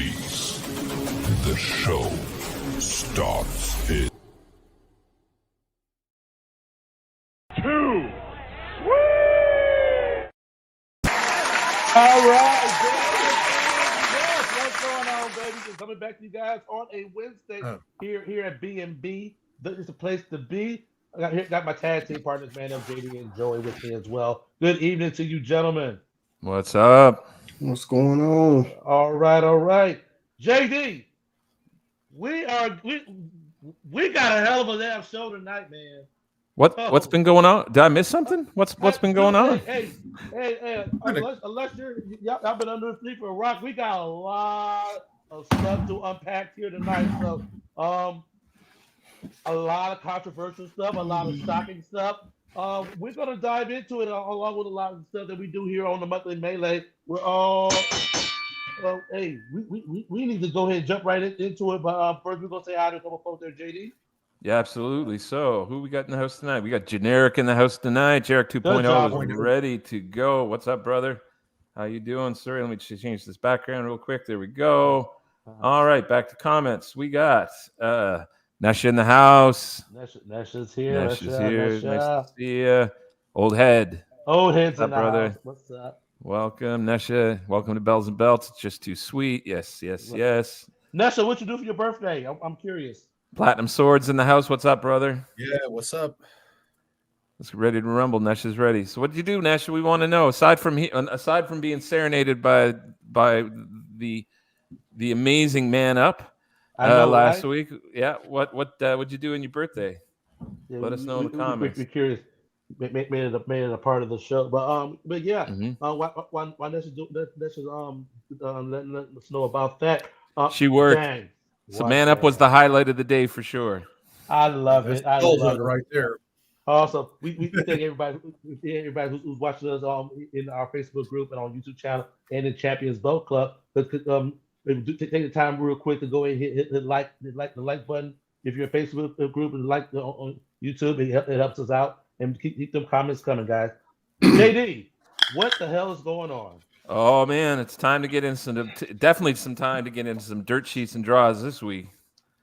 Please, the show starts in 2. All right, yes, what's going on, baby? Just coming back to you guys on a Wednesday here at B&B. This is the place to be. Got my tag team partners, man, JD and Joey with me as well. Good evening to you, gentlemen. What's up? What's going on? All right. JD, we got a hell of a damn show tonight, man. What's been going on? Did I miss something? What's been going on? Hey, unless y'all been under the sleep for a rock, we got a lot of stuff to unpack here tonight. So, a lot of controversial stuff, a lot of shocking stuff. We're gonna dive into it along with a lot of stuff that we do here on the Monthly Melee. We're all hey, we need to go ahead and jump right into it. But first, we're gonna say hi to a couple folks there, JD. Yeah, absolutely. So, who we got in the house tonight? We got Generic in the house tonight. Generic 2.0 is ready to go. What's up, brother? How you doing? Sorry, let me change this background real quick. There we go. All right, back to comments. We got Nesha in the house. Nesha's here. Nesha's here. Nice to see you. Old Head. Old Head's in the brother? House. What's up? Welcome, Nesha. Welcome to Bells and Belts. It's just too sweet. Yes. Nesha, what you do for your birthday? I'm curious. Platinum Swords in the house. What's up, brother? Yeah, what's up? Let's get ready to rumble. Nesha's ready. So, what did you do, Nesha? We want to know. Aside from being serenaded by the amazing Man Up last week, yeah. What'd you do in your birthday? Yeah, Let us know in the comments. We're curious. Made it a part of the show, but yeah. Why Nesha's letting us know about that? She worked. Dang. So Man Up was the highlight of the day for sure. I love it. I love it right there. Also, we thank everybody who's watching us in our Facebook group and on YouTube channel and in Champions Boat Club. But take the time real quick to go and hit the like button if you're a Facebook group and like on YouTube. It helps us out and keep them comments coming, guys. JD, what the hell is going on? Oh man, it's time to get into definitely some time to get into some dirt sheets and draws this week.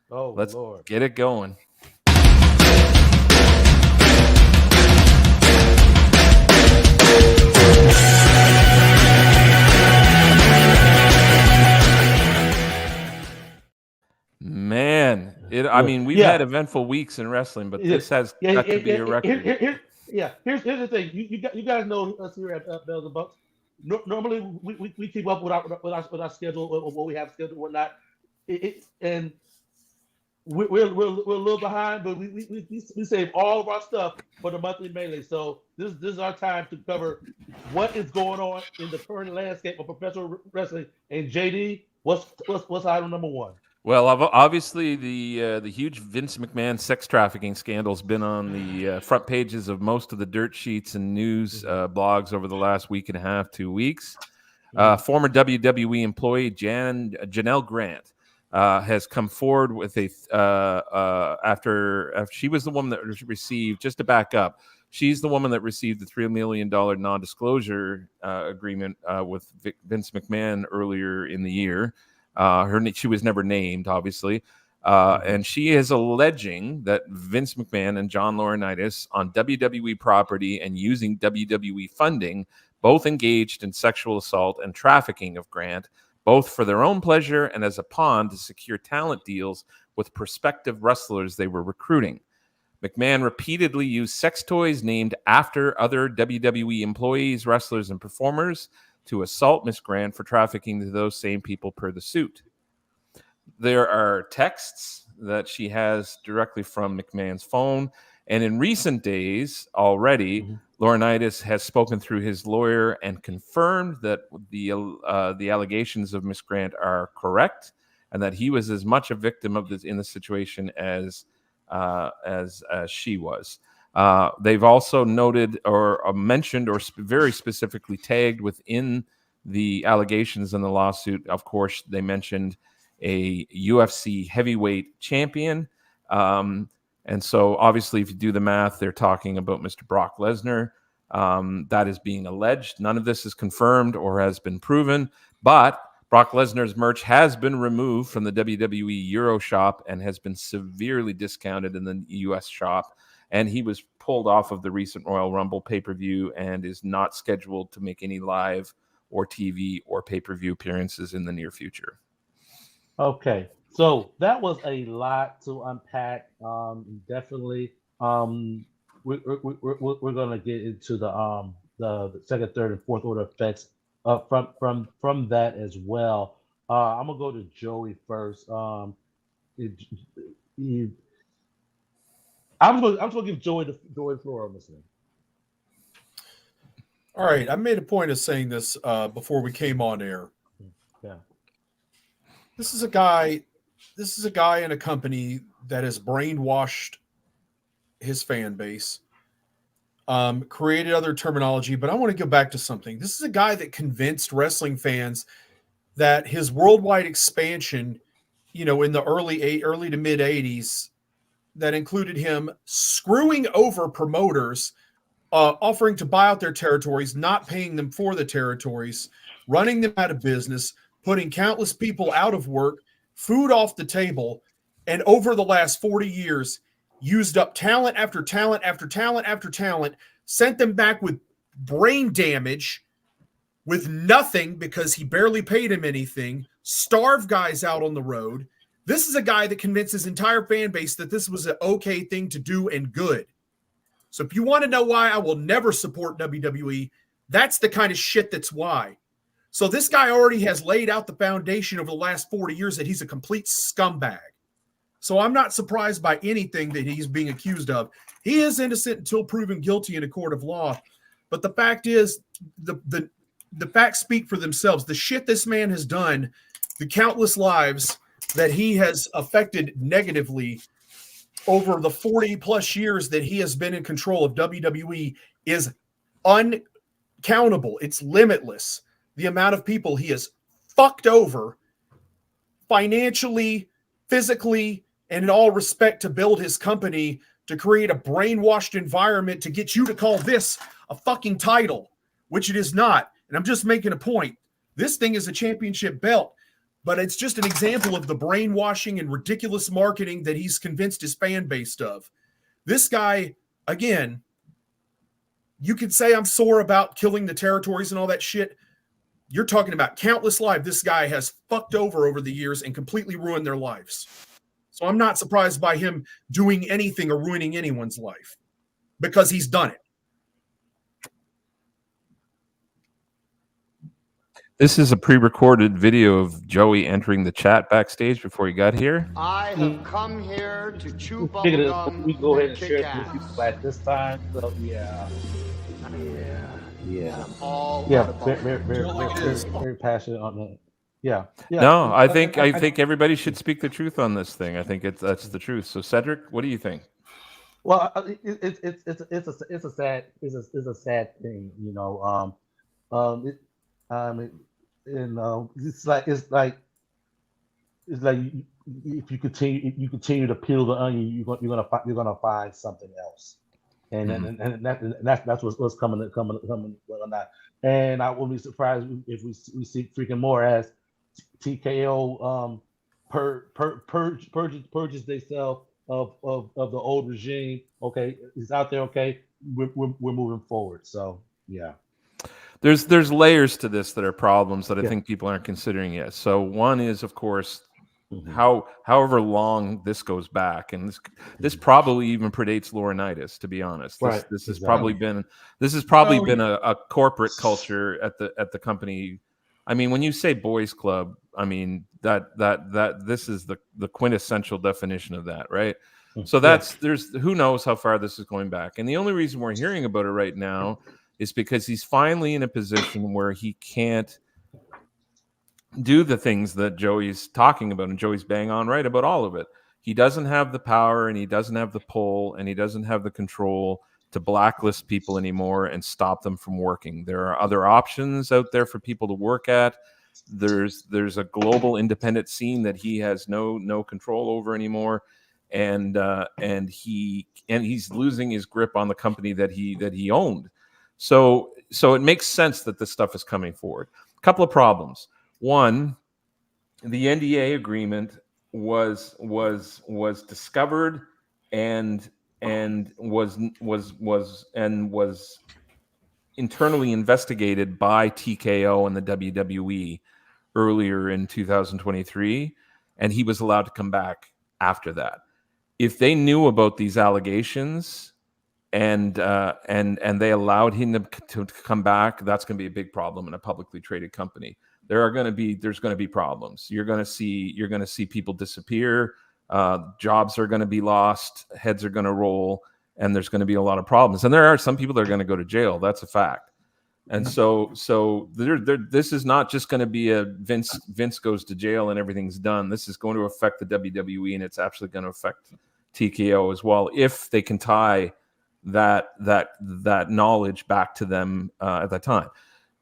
Oh, let's Lord. Get it going. Man, I mean, we've had eventful weeks in wrestling, but this has got to be a record. Here's the thing. You guys know us here at Bells and Bucks. Normally, we keep up with our schedule, what we have scheduled, and whatnot. And we're a little behind, but we save all of our stuff for the Monthly Melee. So this is our time to cover what is going on in the current landscape of professional wrestling. And JD, what's item number one? Well, obviously the huge Vince McMahon sex trafficking scandal has been on the front pages of most of the dirt sheets and news blogs over the last week and a half, 2 weeks. Former WWE employee Janelle Grant has come forward with after she was the woman that received, just to back up, she's the woman that received the $3 million non-disclosure agreement with Vince McMahon earlier in the year. She was never named, obviously, and she is alleging that Vince McMahon and John Laurinaitis on WWE property and using WWE funding both engaged in sexual assault and trafficking of Grant, both for their own pleasure and as a pawn to secure talent deals with prospective wrestlers they were recruiting. McMahon repeatedly used sex toys named after other WWE employees, wrestlers, and performers to assault Miss Grant for trafficking to those same people per the suit. There are texts that she has directly from McMahon's phone, and in recent days already, Laurinaitis has spoken through his lawyer and confirmed that the allegations of Miss Grant are correct, and that he was as much a victim of this in the situation as she was. They've also noted or mentioned or very specifically tagged within the allegations in the lawsuit. Of course, they mentioned a UFC heavyweight champion. And so obviously, if you do the math, they're talking about Mr. Brock Lesnar. That is being alleged. None of this is confirmed or has been proven. But Brock Lesnar's merch has been removed from the WWE Euro shop and has been severely discounted in the US shop. And he was pulled off of the recent Royal Rumble pay-per-view and is not scheduled to make any live or TV or pay-per-view appearances in the near future. Okay, so that was a lot to unpack. Definitely, we're gonna get into the second, third, and fourth order effects from that as well. I'm gonna go to Joey first. I'm just gonna give Joey the floor on this one. All right, I made a point of saying this before we came on air. Yeah. This is a guy in a company that has brainwashed his fan base, created other terminology, but I want to go back to something. This is a guy that convinced wrestling fans that his worldwide expansion, in the early to mid 80s, that included him screwing over promoters, offering to buy out their territories, not paying them for the territories, running them out of business, putting countless people out of work, food off the table, and over the last 40 years, used up talent after talent after talent after talent, sent them back with brain damage, with nothing because he barely paid him anything, starved guys out on the road. This is a guy that convinced his entire fan base that this was an okay thing to do and good. So if you want to know why I will never support WWE, that's the kind of shit that's why. So this guy already has laid out the foundation over the last 40 years that he's a complete scumbag. So I'm not surprised by anything that he's being accused of. He is innocent until proven guilty in a court of law. But the fact is, the facts speak for themselves. The shit this man has done, the countless lives that he has affected negatively over the 40 plus years that he has been in control of WWE is uncountable. It's limitless. The amount of people he has fucked over financially, physically, and in all respect to build his company, to create a brainwashed environment to get you to call this a fucking title, which it is not. And I'm just making a point. This thing is a championship belt, but it's just an example of the brainwashing and ridiculous marketing that he's convinced his fan base of. This guy, again, you could say I'm sore about killing the territories and all that shit. You're talking about countless lives this guy has fucked over the years and completely ruined their lives. So I'm not surprised by him doing anything or ruining anyone's life because he's done it. This is a pre-recorded video of Joey entering the chat backstage before he got here. I have come here to chew Figured bubblegum we go ahead and kick share it ass. with people at this time. So yeah. All Yeah, about very passionate on that. Yeah. No, I think everybody should speak the truth on this thing. I think that's the truth. So Cedric, what do you think? Well, it's a sad thing, it's like if you continue to peel the onion, you're gonna find something else, and that's what's coming on that. And I wouldn't be surprised if we see freaking more as TKO purges themselves of the old regime. Okay, it's out there. Okay, we're moving forward. So yeah. There's layers to this that are problems that I think people aren't considering yet. So one is, of course, however long this goes back, and this probably even predates Laurinaitis, to be honest. This has probably been a corporate culture at the company. I mean, when you say boys club, I mean that this is the quintessential definition of that, right? So there's who knows how far this is going back, and the only reason we're hearing about it right now is because he's finally in a position where he can't do the things that Joey's talking about, and Joey's bang on right about all of it. He doesn't have the power, and he doesn't have the pull, and he doesn't have the control to blacklist people anymore and stop them from working. There are other options out there for people to work at. There's a global independent scene that he has no control over anymore, and he's losing his grip on the company that he owned. So it makes sense that this stuff is coming forward. A couple of problems. One, the NDA agreement was discovered and was internally investigated by TKO and the WWE earlier in 2023, and he was allowed to come back after that. If they knew about these allegations and they allowed him to come back, that's going to be a big problem in a publicly traded company. There's going to be problems. You're going to see people disappear. Jobs are going to be lost. Heads are going to roll, and there's going to be a lot of problems. And there are some people that are going to go to jail. That's a fact. And so this is not just going to be a Vince goes to jail and everything's done. This is going to affect the WWE, and it's actually going to affect TKO as well if they can tie that knowledge back to them at that time.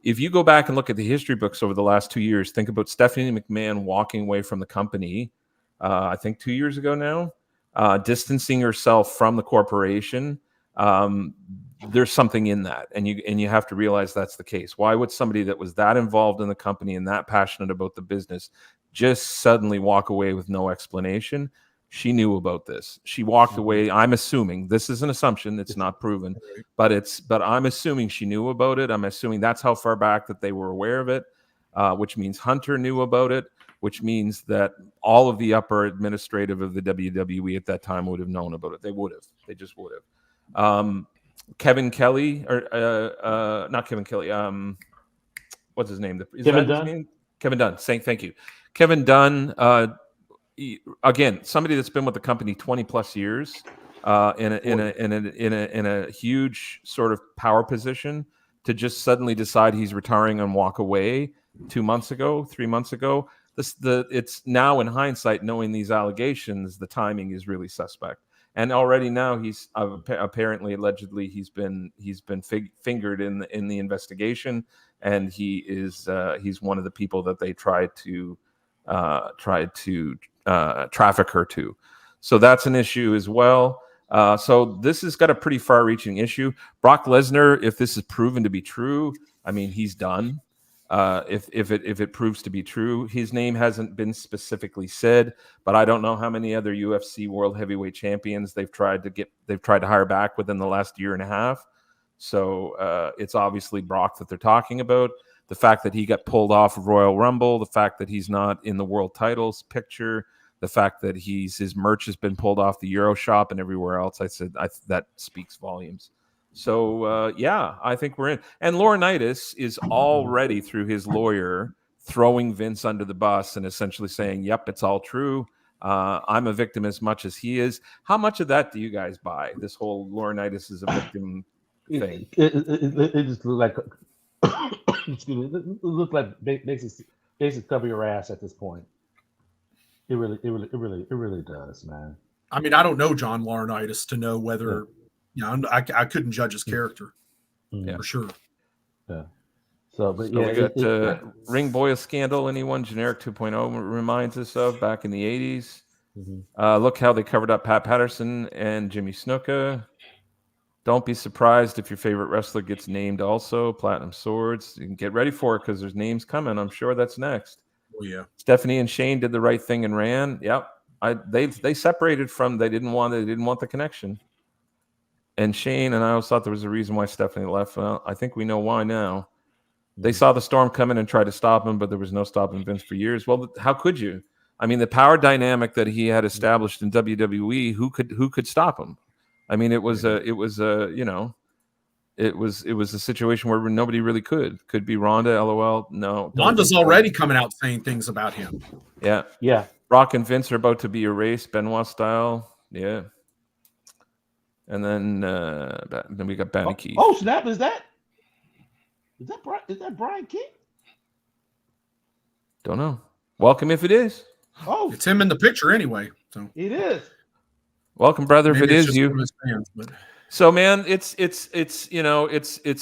If you go back and look at the history books over the last 2 years, think about Stephanie McMahon walking away from the company, I think 2 years ago now, distancing herself from the corporation. There's something in that, and you have to realize that's the case. Why would somebody that was that involved in the company and that passionate about the business just suddenly walk away with no explanation? She knew about this. She walked away. I'm assuming, this is an assumption, it's not proven, but I'm assuming she knew about it. I'm assuming that's how far back that they were aware of it, which means Hunter knew about it, which means that all of the upper administrative of the WWE at that time would have known about it. They just would have. Kevin Kelly, or not Kevin Kelly. What's his name? Kevin Dunn. Kevin Dunn. Thank you, Kevin Dunn. Again, somebody that's been with the company 20 plus years, in a huge sort of power position, to just suddenly decide he's retiring and walk away 3 months ago. It's now in hindsight, knowing these allegations, the timing is really suspect. And already now he's allegedly he's been fingered in the investigation, and he's one of the people that they tried to traffic her to. So that's an issue as well. So this has got a pretty far-reaching issue. Brock Lesnar, if this is proven to be true, I mean, he's done. If it proves to be true, his name hasn't been specifically said, but I don't know how many other UFC World Heavyweight Champions they've tried to hire back within the last year and a half. So it's obviously Brock that they're talking about. The fact that he got pulled off of Royal Rumble, the fact that he's not in the world titles picture, the fact that his merch has been pulled off the Euro Shop and everywhere else, that speaks volumes. So, yeah, I think we're in. And Laurinaitis is already, through his lawyer, throwing Vince under the bus and essentially saying, yep, it's all true. I'm a victim as much as he is. How much of that do you guys buy, this whole Laurinaitis is a victim thing? It just looked like, excuse me, it looked like basically cover your ass at this point. It really does, man. I mean, I don't know John Laurinaitis to know whether... Yeah, I couldn't judge his character for sure. Yeah. So, but So yeah, we got Ring Boy Scandal. Anyone Generic 2.0 reminds us of back in the 80s. Look how they covered up Pat Patterson and Jimmy Snuka. Don't be surprised if your favorite wrestler gets named also. Platinum Swords. You can get ready for it because there's names coming. I'm sure that's next. Oh yeah. Stephanie and Shane did the right thing and ran. Yep. They separated from. They didn't want the connection. And Shane and I always thought there was a reason why Stephanie left. Well, I think we know why now. They saw the storm coming and tried to stop him, but there was no stopping Vince for years. Well, how could you? I mean, the power dynamic that he had established in WWE, who could stop him? I mean, it was a situation where nobody really could. Could be Ronda, LOL. No, Ronda's already coming out saying things about him. Yeah. Brock and Vince are about to be erased, Benoit style. Yeah. And then we got Bannicky. Oh snap! Is that Brian King? Don't know. Welcome if it is. Oh, It's him in the picture anyway. So it is. Welcome, brother. If maybe it it's is just you. one of his fans, but So, man, it's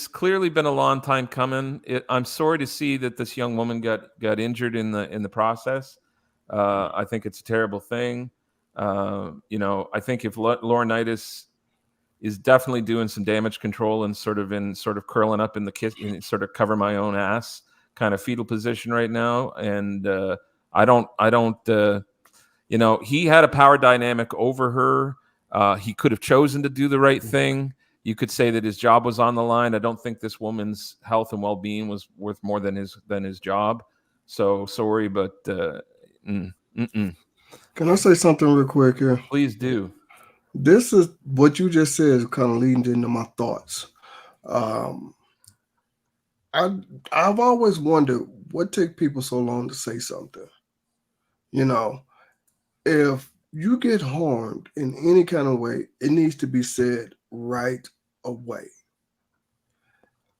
clearly been a long time coming. I'm sorry to see that this young woman got injured in the process. I think it's a terrible thing. I think if Laurinaitis is definitely doing some damage control and sort of curling up in the kitchen, sort of cover my own ass kind of fetal position right now, and I don't. You know, he had a power dynamic over her. He could have chosen to do the right thing. You could say that his job was on the line. I don't think this woman's health and well-being was worth more than his job. So sorry, but Can I say something real quick here? please do. This is what you just said is kind of leading into my thoughts. I've always wondered what take people so long to say something. You know, if you get harmed in any kind of way, it needs to be said right away.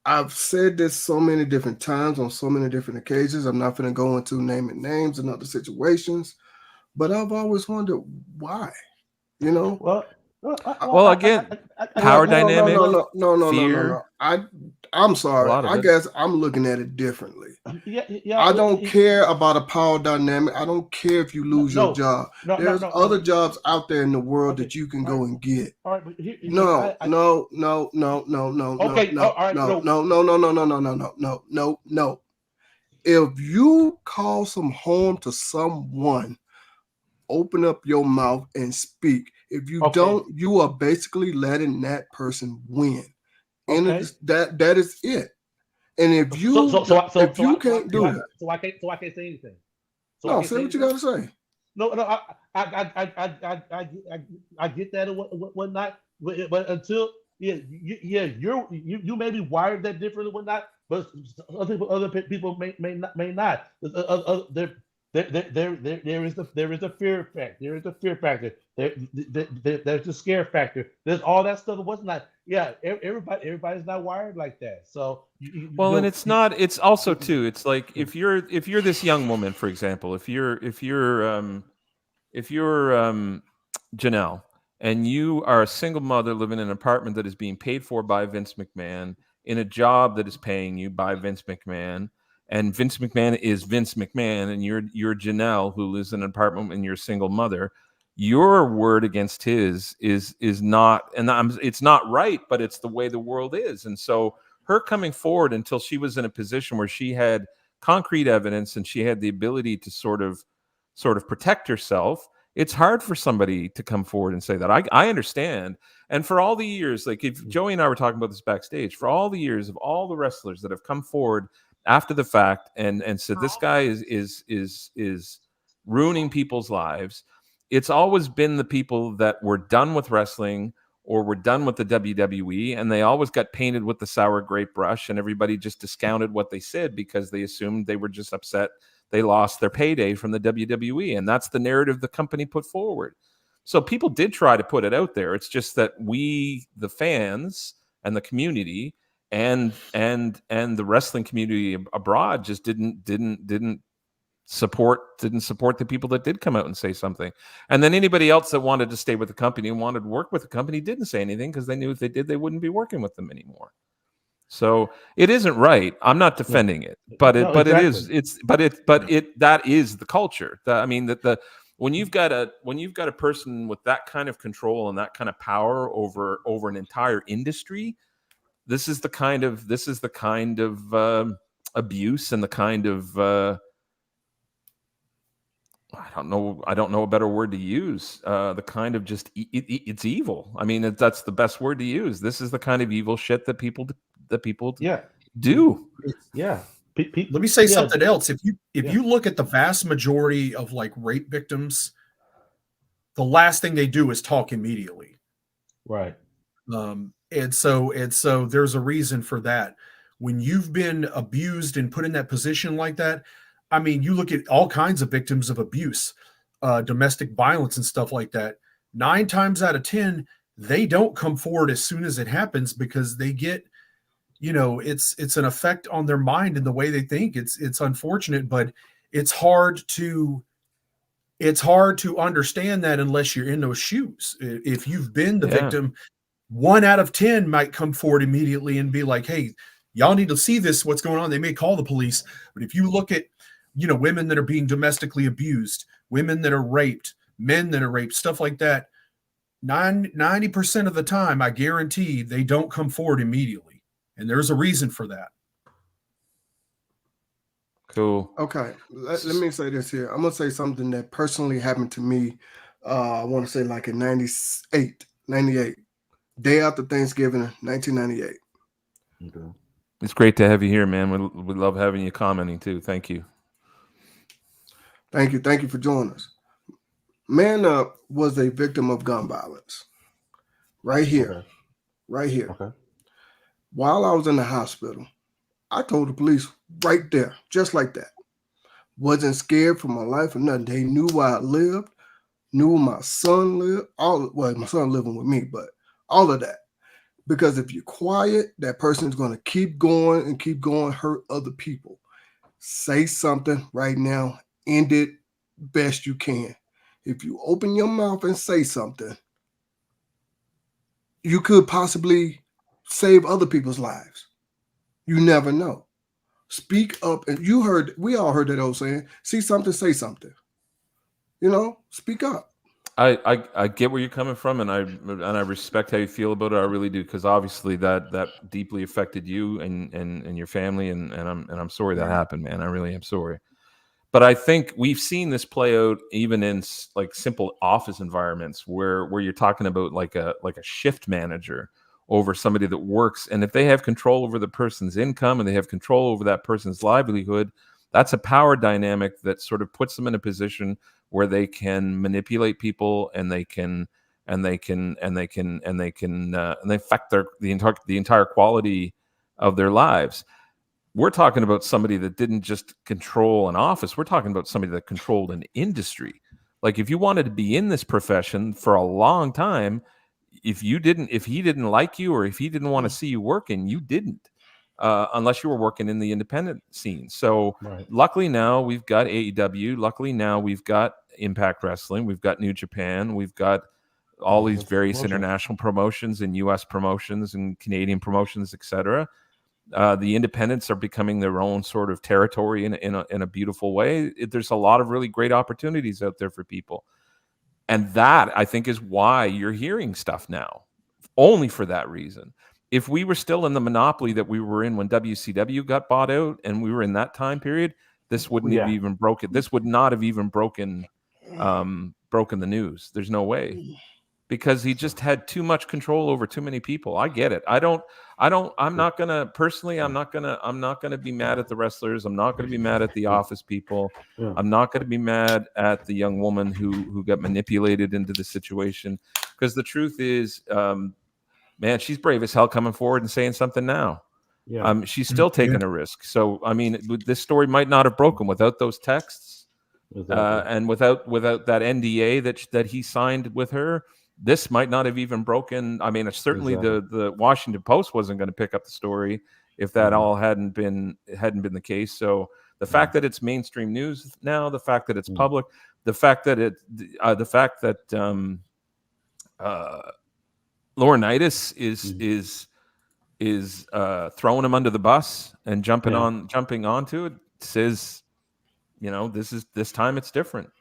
I've said this so many different times on so many different occasions. I'm not going to go into naming names and other situations, but I've always wondered why. You know, Well, again, power dynamic, fear. I'm A sorry. lot of I it. guess I'm looking at it differently. Yeah, I don't care about a power dynamic. I don't care if you lose your job. There's other jobs out there in the world that you can go and get. All right, but here, No. Okay, No. all right, No. If you cause some harm to someone, open up your mouth and speak. If you Okay. don't, you are basically letting that person win. And Okay. that is it. And if you can't do it, so I can't say anything. So I no, can't say what you got to say. No, I get that and whatnot, but until you may be wired that different and whatnot, but other people may not. There is the fear factor. There is the fear factor. There's the scare factor. There's all that stuff. What's not? Yeah, everybody's not wired like that. So Well, and it's not. It's also too. It's like if you're this young woman, for example, if you're Janelle and you are a single mother living in an apartment that is being paid for by Vince McMahon in a job that is paying you by Vince McMahon, and Vince McMahon is Vince McMahon, and you're Janelle who lives in an apartment and you're a single mother. Your word against his is not, and it's not right, but it's the way the world is. And so her coming forward until she was in a position where she had concrete evidence and she had the ability to sort of protect herself, it's hard for somebody to come forward and say that. I understand. And for all the years, like if Joey and I were talking about this backstage, for all the years of all the wrestlers that have come forward after the fact and said this guy is ruining people's lives, it's always been the people that were done with wrestling or were done with the WWE, and they always got painted with the sour grape brush, and everybody just discounted what they said because they assumed they were just upset they lost their payday from the WWE, and that's the narrative the company put forward. So people did try to put it out there. It's just that we, the fans and the community and the wrestling community abroad, just didn't support the people that did come out and say something. And then anybody else that wanted to stay with the company and wanted to work with the company didn't say anything because they knew if they did, they wouldn't be working with them anymore. So it isn't right. I'm not defending it, but exactly. That is the culture. I mean, when you've got a person with that kind of control and that kind of power over an entire industry, this is the kind of abuse and the kind of I don't know a better word to use. The kind of just it's evil. I mean, that's the best word to use. This is the kind of evil shit that people do. Yeah. Let me say something else. If you look at the vast majority of like rape victims, the last thing they do is talk immediately. Right. And so there's a reason for that. When you've been abused and put in that position like that, I mean, you look at all kinds of victims of abuse, domestic violence and stuff like that. 9 times out of 10, they don't come forward as soon as it happens because they get, it's an effect on their mind and the way they think. It's unfortunate, but it's hard to understand that unless you're in those shoes. If you've been the victim, 1 out of 10 might come forward immediately and be like, hey, y'all need to see this, what's going on. They may call the police. But if you look at, women that are being domestically abused, women that are raped, men that are raped, stuff like that, 90% of the time, I guarantee they don't come forward immediately. And there's a reason for that. Cool. Okay, let me say this here. I'm gonna say something that personally happened to me. I want to say like in 98, day after Thanksgiving, 1998. Okay. It's great to have you here, man. We love having you commenting too. Thank you. Thank you for joining us. Man Up was a victim of gun violence. Right here, Okay. right here. Okay. While I was in the hospital, I told the police right there, just like that. Wasn't scared for my life or nothing. They knew where I lived, knew where my son lived. My son living with me, but all of that. Because if you're quiet, that person is going to keep going and keep going, hurt other people. Say something right now, end it best you can. If you open your mouth and say something, you could possibly save other people's lives. You never know. Speak up. And we all heard that old saying, see something, say something. Speak up. I get where you're coming from, and I respect how you feel about it. I really do, because obviously that deeply affected you and your family, and I'm sorry that happened, man. I really am sorry. But I think we've seen this play out even in like simple office environments where you're talking about like a shift manager over somebody that works, and if they have control over the person's income and they have control over that person's livelihood, that's a power dynamic that sort of puts them in a position where they can manipulate people, and they affect the entire quality of their lives. We're talking about somebody that didn't just control an office. We're talking about somebody that controlled an industry. Like, if you wanted to be in this profession for a long time, if he didn't like you, or if he didn't want to see you working, you didn't, unless you were working in the independent scene. So Right. luckily now we've got AEW. Luckily now we've got Impact Wrestling. We've got New Japan. We've got all these various international promotions and U.S. promotions and Canadian promotions, etc. The independents are becoming their own sort of territory in a beautiful way. There's a lot of really great opportunities out there for people. And that, I think, is why you're hearing stuff now, only for that reason. If we were still in the monopoly that we were in when WCW got bought out, and we were in that time period, this wouldn't have even broken. This would not have even broken the news. There's no way, because he just had too much control over too many people. I get it. I'm not gonna be mad at the wrestlers. I'm not gonna be mad at the office people. Yeah. I'm not gonna be mad at the young woman who got manipulated into the situation, because the truth is, man, she's brave as hell coming forward and saying something now. Yeah. She's still taking a risk. So, I mean, this story might not have broken without those texts, and without that NDA that he signed with her. This might not have even broken. I mean, certainly the Washington Post wasn't going to pick up the story if that all hadn't been the case. So the fact that it's mainstream news now, the fact that it's public, the fact that Laurinaitis is throwing him under the bus and jumping onto it, says, this time it's different.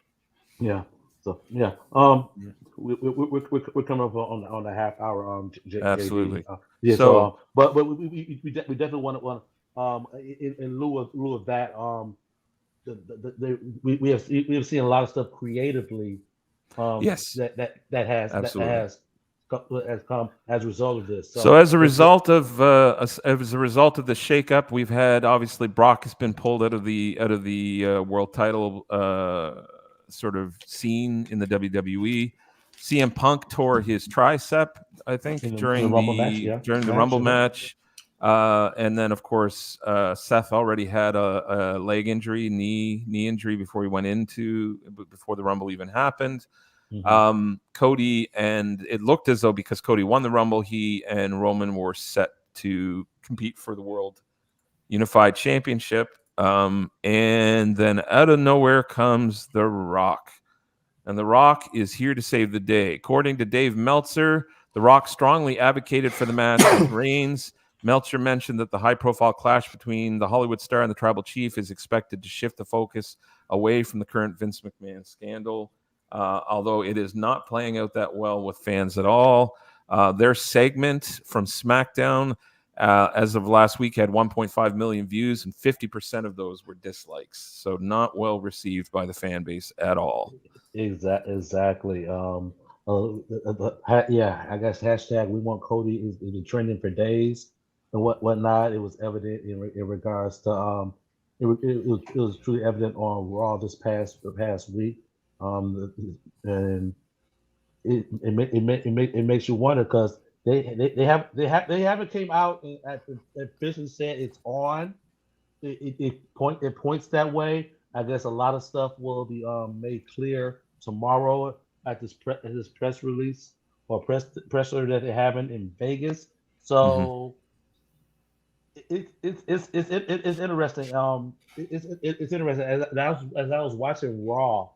Yeah. So yeah. We're coming up on the half hour. Absolutely. Yeah. So, but we definitely want in lieu of that. We have seen a lot of stuff creatively. Yes. That has come as a result of this. So as a result of the shakeup, we've had, obviously, Brock has been pulled out of the world title sort of scene in the WWE. CM Punk tore his tricep, I think, during the Rumble match. And then, of course, Seth already had a leg injury, knee injury before the Rumble even happened. Cody, and it looked as though, because Cody won the Rumble, he and Roman were set to compete for the World Unified Championship. And then out of nowhere comes The Rock. And The Rock is here to save the day. According to Dave Meltzer, The Rock strongly advocated for the match with Reigns. Meltzer mentioned that the high-profile clash between the Hollywood star and the Tribal Chief is expected to shift the focus away from the current Vince McMahon scandal. Although it is not playing out that well with fans at all. Their segment from SmackDown as of last week, had 1.5 million views, and 50% of those were dislikes. So not well received by the fan base at all. Exactly. Yeah, I guess hashtag we want Cody is been trending for days and whatnot. It was evident in regards to it was truly evident on Raw this past week. And it makes you wonder because they haven't came out and officially said it's on. It points that way. I guess a lot of stuff will be made clear tomorrow at this press release or press that they're having in Vegas. So it's interesting. It's interesting as I was watching Raw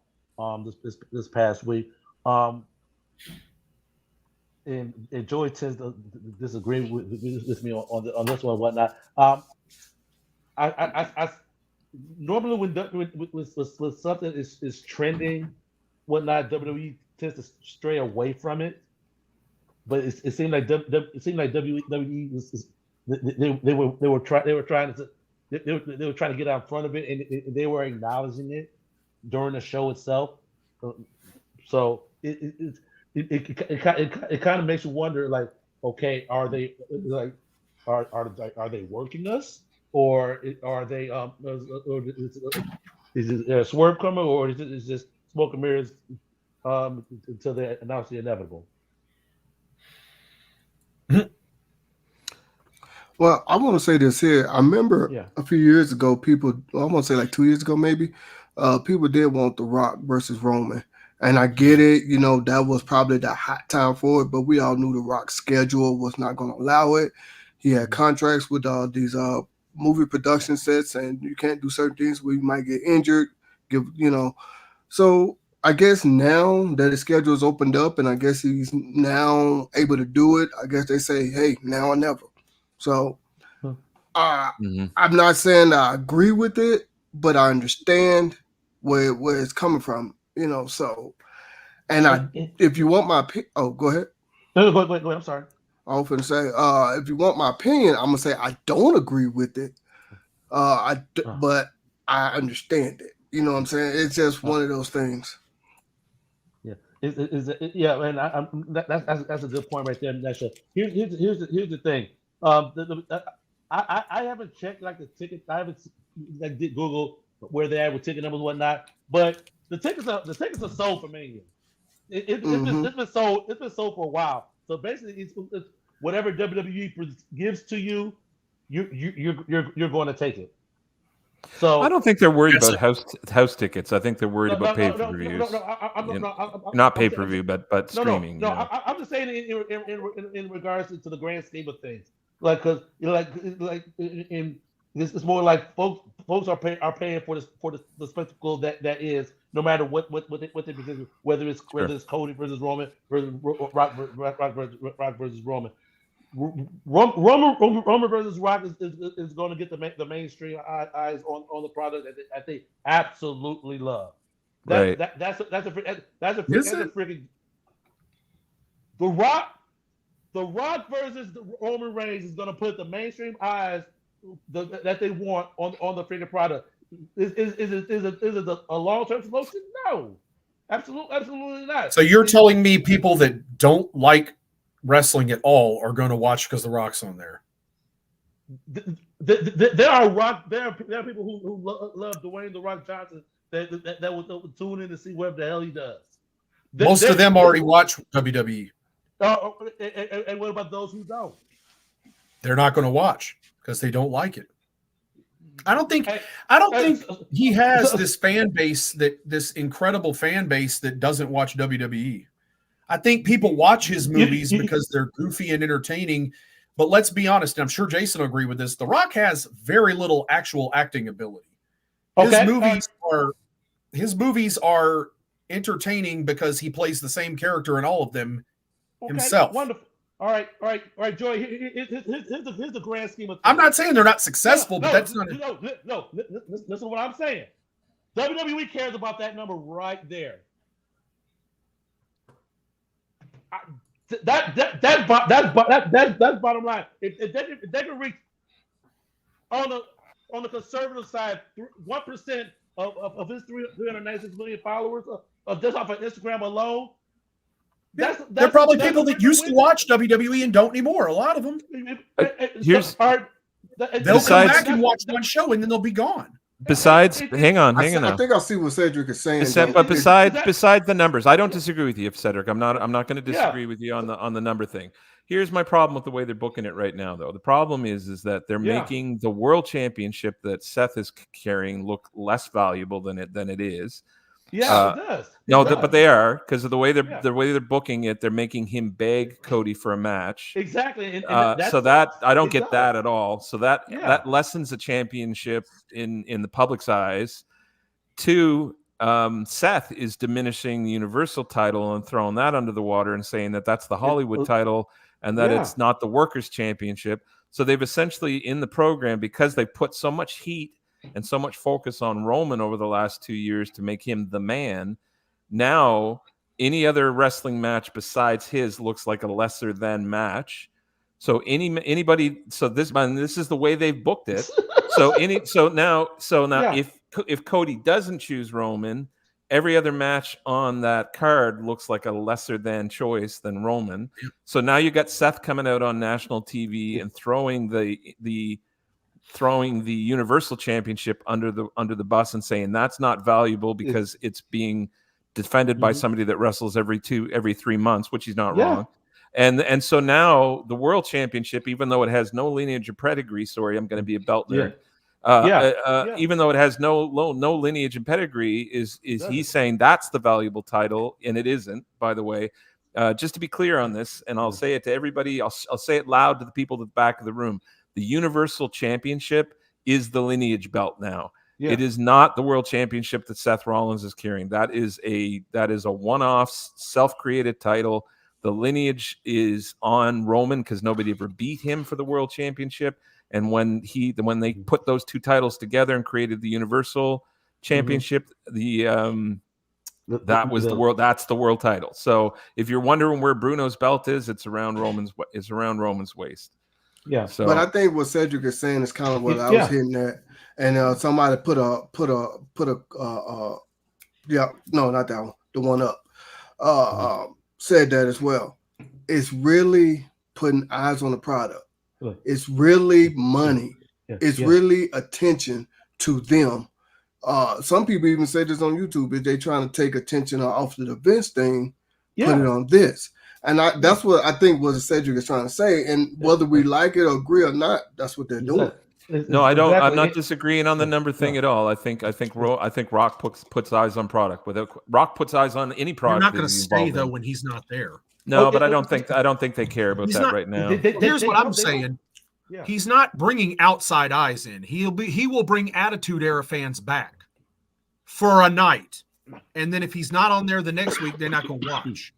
this past week. And Joey tends to disagree with me on this one and whatnot. I normally when something is trending, whatnot, WWE tends to stray away from it. But it seemed like WWE was they were trying to get out in front of it, and they were acknowledging it during the show itself. So it kind of makes you wonder, like, okay, are they like are they working us, or are they or is it a swerve coming, or is it just smoke and mirrors until they announce the inevitable? Well, I want to say this here. I remember a few years ago, people, I want to say like 2 years ago, maybe, people did want The Rock versus Roman. And I get it, you know, that was probably the hot time for it, but we all knew The Rock's schedule was not going to allow it. He had contracts with these movie production sets, and you can't do certain things where you might get injured, So I guess now that his schedule is opened up and I guess he's now able to do it, I guess they say, hey, now or never. So I'm not saying I agree with it, but I understand where it's coming from, so. And if you want my opinion, go ahead. No, go ahead. I'm sorry. I was going to say, if you want my opinion, I'm going to say I don't agree with it, but I understand it. You know what I'm saying? It's just one of those things. Yeah, and that's a good point right there. Here's the thing. I haven't checked like the ticket. I haven't did Google where they are with ticket numbers and whatnot. But the tickets are sold for Mania. It's been sold. It's been sold for a while. So basically, it's whatever WWE gives to you, you're going to take it. So I don't think they're worried about house tickets. I think they're worried about pay-per-views. Not pay-per-view, but streaming. I'm just saying in regards to the grand scheme of things, like because in this is more like folks are paying for the spectacle that is, no matter what they present, whether it's Cody versus Roman versus Rock versus Roman. Roman versus Rock is going to get the mainstream eyes on the product that they absolutely love. That's a freaking The Rock versus Roman Reigns is going to put the mainstream eyes that they want on the freaking product. Is it a long-term solution? No, absolutely not. So you're telling me people that don't like wrestling at all are going to watch because The Rock's on there? There are people who love Dwayne The Rock Johnson that will tune in to see what the hell he does. Most of them already watch WWE. And what about those who don't? They're not going to watch because they don't like it. I don't think he has this incredible fan base that doesn't watch WWE. I think people watch his movies because they're goofy and entertaining. But let's be honest, and I'm sure Jason will agree with this, The Rock has very little actual acting ability. His movies are entertaining because he plays the same character in all of them himself. Wonderful. All right, Joy. Here's the grand scheme of things. I'm not saying they're not successful, but that's not. No. Listen to what I'm saying. WWE cares about that number right there. That's bottom line. If they can reach on the conservative side 1% of his 396 million followers of just off of Instagram alone. They're probably people that used to watch WWE and don't anymore. A lot of them. Here's- They'll come back and watch one show and then they'll be gone. Besides, hang on now. I think I see what Cedric is saying. But besides the numbers, I don't disagree with you, Cedric. I'm not going to disagree with you on the number thing. Here's my problem with the way they're booking it right now, though. The problem is that they're making the world championship that Seth is carrying look less valuable than it is. Yeah, it does. But they are, because of the way they're booking it. They're making him beg Cody for a match. Exactly. So that I don't get that at all. So that lessens the championship in the public's eyes. Two, Seth is diminishing the Universal title and throwing that under the water and saying that that's the Hollywood title and that it's not the Workers' Championship. So they've essentially in the program, because they put so much heat and so much focus on Roman over the last 2 years to make him the man. Now, any other wrestling match besides his looks like a lesser than match. So anybody, so this is the way they've booked it. So now, if Cody doesn't choose Roman, every other match on that card looks like a lesser than choice than Roman. So now you got Seth coming out on national TV and throwing the Universal Championship under the bus and saying that's not valuable because it's being defended by somebody that wrestles every 3 months, which he's not wrong. And so now the World Championship, even though it has no lineage or pedigree, sorry, I'm going to be a belt nerd. Even though it has no lineage and pedigree, is he's saying that's the valuable title, and it isn't, by the way. Just to be clear on this, and I'll say it to everybody, I'll say it loud to the people at the back of the room. The Universal Championship is the lineage belt now. Yeah. It is not the World Championship that Seth Rollins is carrying. That is a one-off, self-created title. The lineage is on Roman because nobody ever beat him for the World Championship. And when they put those two titles together and created the Universal Championship, that's the world title. So if you're wondering where Bruno's belt is, it's around Roman's waist. Yeah. So, but I think what Cedric is saying is kind of what I was hitting at, and somebody put a no, not that one, the one up, said that as well. It's really putting eyes on the product. It's really money. It's really attention to them. Some people even say this on YouTube, if they're trying to take attention off of the Vince thing, put it on this. And that's what I think what Cedric is trying to say. And whether we like it or agree or not, that's what they're doing. No, I don't. I'm not disagreeing on the number thing at all. I think Rock puts eyes on product. Rock puts eyes on any product. You're not going to stay though when he's not there. No, but I don't think they care about that right now. Here's what I'm saying. He's not bringing outside eyes in. He will bring Attitude Era fans back for a night, and then if he's not on there the next week, they're not going to watch.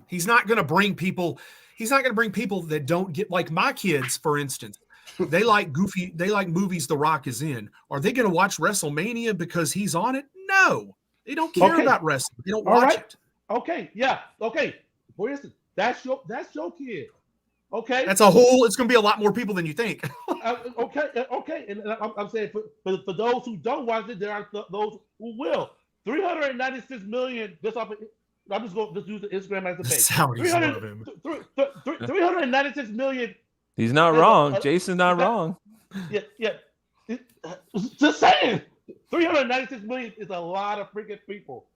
He's not going to bring people. He's not going to bring people that don't get, like my kids, for instance. They like goofy. They like movies The Rock is in. Are they going to watch WrestleMania because he's on it? No, they don't care about wrestling. They don't watch it. Okay, yeah, okay. For instance, that's your kid. Okay, that's a whole. It's going to be a lot more people than you think. Okay, and I'm saying for those who don't watch it, there are those who will. 396 million. I'm just going to use the Instagram as the base. 396 million. He's not wrong. Jason's not wrong. Yeah. Just saying, 396 million is a lot of freaking people.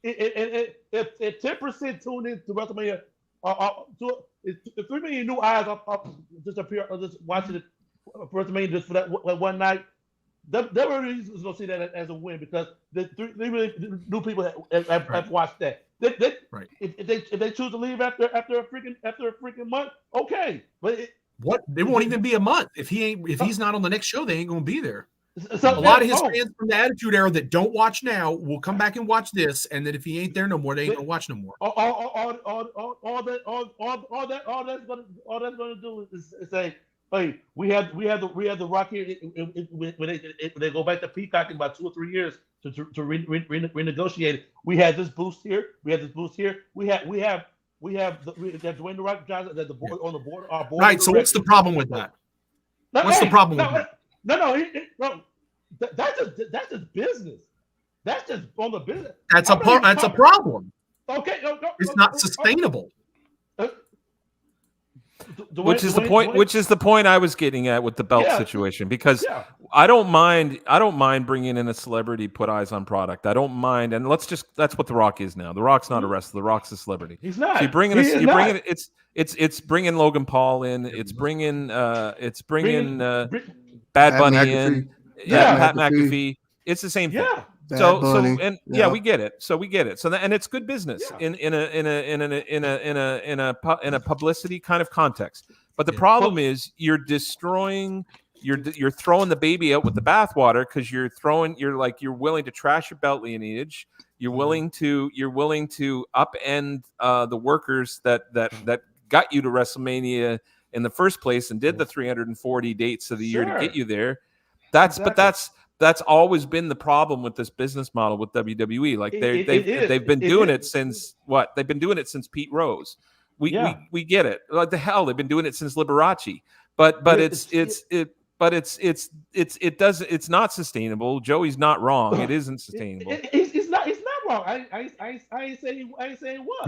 If 10% tune in to WrestleMania, if 3 million new eyes just appear, just watching it WrestleMania just for that one night, they really is going to see that as a win because the 3 million new people have watched that. If they choose to leave after a freaking month, okay. But they won't even be a month if he's not on the next show. They ain't going to be there. So, a lot of his fans from the Attitude Era that don't watch now will come back and watch this, and then if he ain't there no more, they ain't gonna watch no more. All that's gonna do is say Hey, we had the Rock here when they go back to Peacock in about 2 or 3 years to renegotiate it. We had this boost here. We have Dwayne the Rock Johnson that the board on the board. Our board. Right. So what's the problem with that? What's the problem with that? No. That's just business. That's just on the business. That's a problem. Okay, no, It's not sustainable. Which is the point I was getting at with the belt situation, because I don't mind bringing in a celebrity, put eyes on product. I don't mind, and that's what The Rock is now. The Rock's not a wrestler. The Rock's a celebrity. He's not. So you bring in it's bringing Logan Paul in. It's bringing Bad Bunny in. Pat McAfee. It's the same thing. Yeah. We get it. So and it's good business in a publicity kind of context. But the problem is you're destroying, you're throwing the baby out with the bathwater, because you're willing to trash your belt lineage. You're willing to upend the workers that got you to WrestleMania in the first place and did the 340 dates of the year to get you there. That's always been the problem with this business model with WWE. Like they've been doing it since what? They've been doing it since Pete Rose. We get it. Like the hell, they've been doing it since Liberace. But it's not sustainable. Joey's not wrong. It isn't sustainable. It's not wrong. I ain't saying what.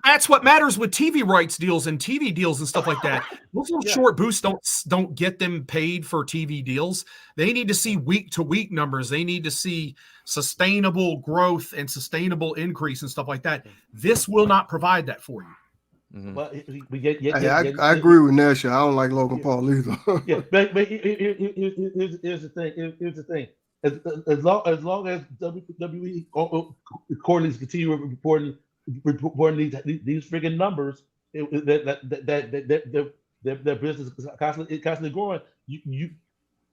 That's what matters with TV rights deals and TV deals and stuff like that. Those little short boosts don't get them paid for TV deals. They need to see week to week numbers. They need to see sustainable growth and sustainable increase and stuff like that. This will not provide that for you. Mm-hmm. But I agree with Nesha. I don't like Logan Paul either. but here's the thing. As long as WWE quarterlies continue reporting these friggin' numbers, that their business is constantly growing.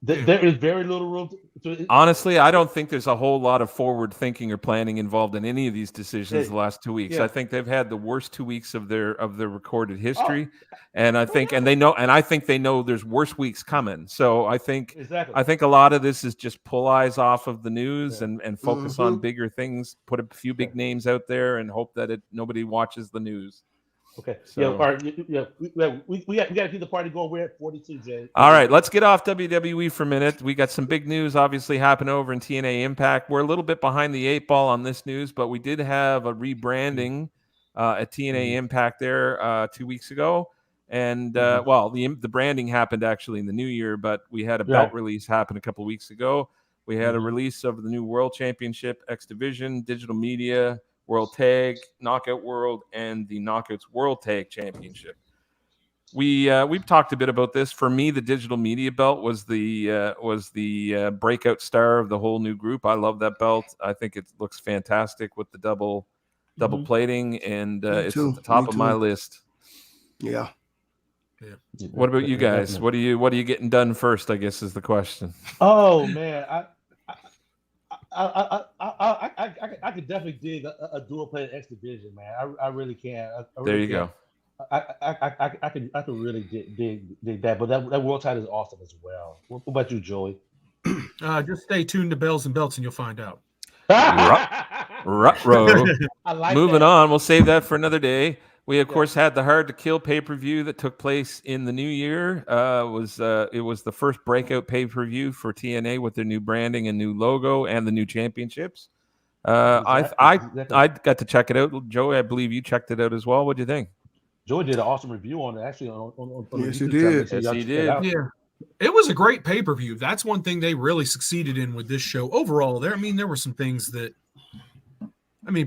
There is very little room to honestly, I don't think there's a whole lot of forward thinking or planning involved in any of these decisions the last 2 weeks. I think they've had the worst 2 weeks of their recorded history. And I think they know there's worse weeks coming. So I think a lot of this is just pull eyes off of the news and focus on bigger things, put a few big names out there and hope that nobody watches the news. Okay. So, all right. We got to keep the party going. We're at 42, Jay. All right. Let's get off WWE for a minute. We got some big news obviously happening over in TNA Impact. We're a little bit behind the 8 ball on this news, but we did have a rebranding at TNA Impact there 2 weeks ago. And the branding happened actually in the new year, but we had a belt release happen a couple of weeks ago. We had a release of the new World Championship, X Division, Digital Media, World Tag, Knockout World, and the Knockouts World Tag Championship. We've talked a bit about this. For me, the Digital Media belt was the breakout star of the whole new group. I love that belt. I think it looks fantastic with the double plating, and it's at the top of my list. Yeah. What about you guys? What are you getting done first, I guess, is the question. Oh man, I could definitely dig a dual player X Division, man. I really can. There you go. I can really dig that, but that world title is awesome as well. What about you, Joey? Just stay tuned to Bells and Belts and you'll find out. Ruh-roh. I like Moving that. on, we'll save that for another day. We of course had the Hard to Kill pay-per-view that took place in the new year. It was the first breakout pay-per-view for TNA with their new branding and new logo and the new championships. I got to check it out. Joey, I believe you checked it out as well. What do you think? Joey did an awesome review on it, actually. On Yes, the he YouTube channel. did. So Yes, y'all he check did. it out. Yeah. It was a great pay-per-view. That's one thing they really succeeded in with this show. Overall, there were some things that